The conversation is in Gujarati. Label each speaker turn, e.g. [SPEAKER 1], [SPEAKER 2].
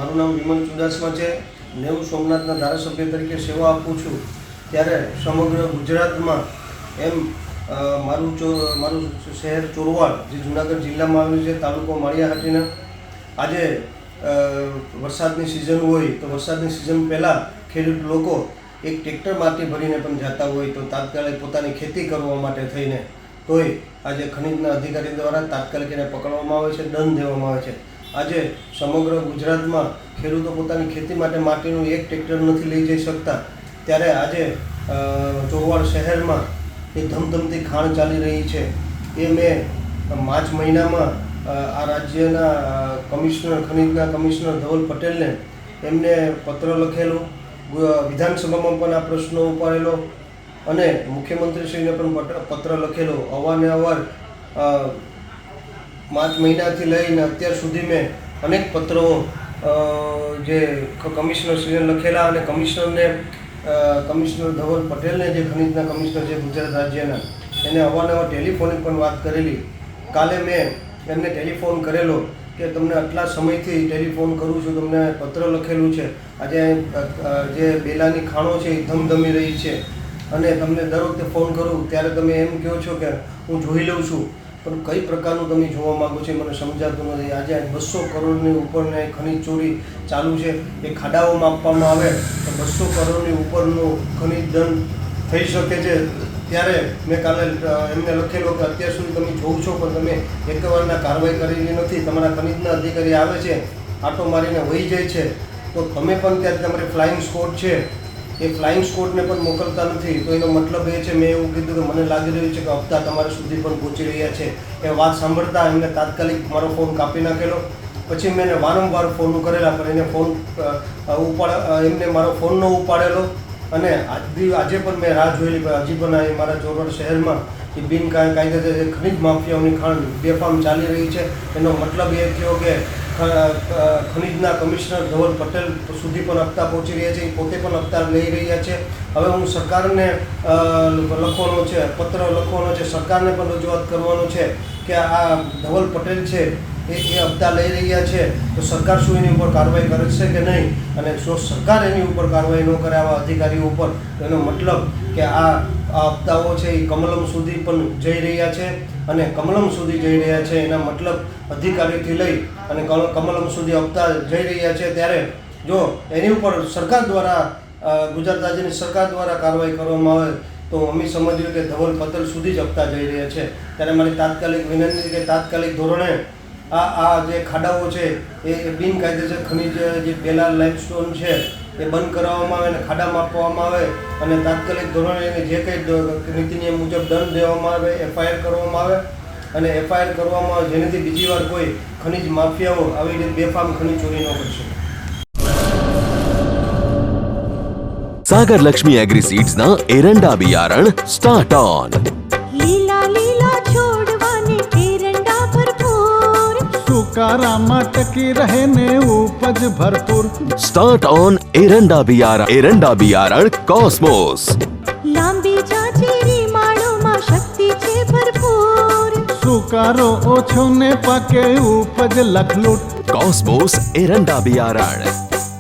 [SPEAKER 1] મારું નામ વિમલ ચુડાસમા છે। નેવું સોમનાથના ધારાસભ્ય તરીકે સેવા આપું છું। ત્યારે સમગ્ર ગુજરાતમાં એમ મારું શહેર ચોરવાડ જે જૂનાગઢ જિલ્લામાં આવેલું છે, તાલુકો માળિયાહાટીના, આજે વરસાદની સિઝન હોય તો વરસાદની સિઝન પહેલાં ખેડૂત લોકો એક ટ્રેક્ટર માટી ભરીને પણ જતા હોય તો તાત્કાલિક પોતાની ખેતી કરવા માટે થઈને તોય આજે ખનીજના અધિકારી દ્વારા તાત્કાલિક એને પકડવામાં આવે છે, દંડ દેવામાં આવે છે। આજે સમગ્ર ગુજરાતમાં ખેડૂતો પોતાની ખેતી માટે માટીનું એક ટ્રેક્ટર નથી લઈ જઈ શકતા, ત્યારે આજે ચોરવાડ શહેરમાં એ ધમધમતી ખાણ ચાલી રહી છે। એ મેં માર્ચ મહિનામાં આ રાજ્યના ખનીજના કમિશનર ધવલ પટેલને એમને પત્ર લખેલો, વિધાનસભામાં પણ આ પ્રશ્નો ઉપાડેલો અને મુખ્યમંત્રીશ્રીને પણ પત્ર લખેલો। અવારનવાર માર્ચ મહિનાથી લઈને અત્યાર સુધી મેં અનેક પત્રો જે કમિશનરશ્રીને લખેલા અને કમિશનર ધવલ પટેલને જે ખનીજના કમિશનર છે ગુજરાત રાજ્યના, એને અવારનવાર ટેલિફોનિક પણ વાત કરેલી। કાલે મેં એમને ટેલિફોન કરેલો કે તમને આટલા સમયથી ટેલિફોન કરું છું, તમને પત્ર લખેલું છે, આજે જે બેલાની ખાણો છે એ ધમધમી રહી છે અને તમને દર વખતે ફોન કરું ત્યારે તમે એમ કહો છો કે હું જોઈ લઉં છું, પણ કઈ પ્રકારનું તમે જોવા માગો છો મને સમજાતું નથી। આજે 200 કરોડની ઉપરને ખનીજ ચોરી ચાલુ છે, એ ખાડાઓમાં આપવામાં આવે તો 200 કરોડની ઉપરનું ખનીજ દંડ થઈ શકે છે। ત્યારે મેં કાલે એમને લખેલો કે અત્યાર સુધી તમે જોવો છો પણ તમે એકવારના કાર્યવાહી કરેલી નથી। તમારા ખનીજના અધિકારી આવે છે, આટો મારીને વહી જાય છે, તો તમે પણ ત્યારે તમારી ફ્લાઇંગ સ્કોડ છે એ ફ્લાઇંગ સ્કોડને પણ મોકલતા નથી। તો એનો મતલબ એ છે, મેં એવું કીધું કે મને લાગી રહ્યું છે કે હપ્તા તમારા સુધી પણ પહોંચી રહ્યા છે। એ વાત સાંભળતા એમને તાત્કાલિક મારો ફોન કાપી નાખેલો। પછી મેં એને વારંવાર ફોન કરેલા પણ એને એમને મારો ફોન ન ઉપાડેલો અને આજે પણ મેં રાહ જોયેલી, હજી પણ મારા ચોરવાડ શહેરમાં એ કાયદેસર ખનીજ માફિયાઓની ખાણ બેફામ ચાલી રહી છે। એનો મતલબ એ થયો કે ખનીજના કમિશનર ધવલ પટેલ સુધી પણ હપ્તા પહોંચી રહ્યા છે, એ પોતે પણ હપ્તા લઈ રહ્યા છે। હવે હું સરકારને લખવાનો છે, પત્ર લખવાનો છે, સરકારને પણ રજૂઆત કરવાનો છે કે આ ધવલ પટેલ છે એ હપ્તા લઈ રહ્યા છે તો સરકાર શું એની ઉપર કાર્યવાહી કરશે કે નહીં, અને જો સરકાર એની ઉપર કાર્યવાહી ન કરે આવા અધિકારીઓ ઉપર, તો એનો મતલબ કે આ હપ્તાઓ છે એ કમલમ સુધી પણ જઈ રહ્યા છે અને કમલમ સુધી જઈ રહ્યા છે એના મતલબ અધિકારીથી લઈ અને કમલમ સુધી હપ્તા જઈ રહ્યા છે। ત્યારે જો એની ઉપર સરકાર દ્વારા ગુજરાત રાજ્યની સરકાર દ્વારા કાર્યવાહી કરવામાં આવે તો અમે સમજ્યું કે ધવલ પટેલ સુધી જ હપ્તા જઈ રહ્યા છે। ત્યારે મારી તાત્કાલિક વિનંતી કે તાત્કાલિક ધોરણે આ જે ખાડાઓ છે એ બિનકાયદેસર ખનીજ જે બેલા લાઇમસ્ટોન છે એ બંધ કરાવવામાં આવે અને ખાડામાં આપવામાં આવે અને તાત્કાલિક ધોરણે એને જે કંઈ નીતિ નિયમ મુજબ દંડ દેવામાં આવે, FIR કરવામાં આવે અને FIR કરવામાં આવે, જેનાથી બીજી વાર કોઈ ખનીજ માફિયાઓ આવી રીતે બેફામ ખનીજ ચોરી ન કરશે।
[SPEAKER 2] सागर लक्ष्मी एग्रीसीड्स ना एरंडा बियारण स्टार्ट ऑन।
[SPEAKER 3] લીલા લીલા છોડવાને એરંડા ભરપૂર,
[SPEAKER 4] સુકારામાં ટકી રહે ને ઉપજ ભરપૂર।
[SPEAKER 2] स्टार्ट ऑन एरंडा बियारण कॉस्मोस।
[SPEAKER 3] લાંબી જાચેરી માળોમાં શક્તિ છે ભરપૂર,
[SPEAKER 4] સુકારો ઓછો ને પાકે ઉપજ લખલૂટ।
[SPEAKER 2] कॉस्मोस एरंडा बियारण।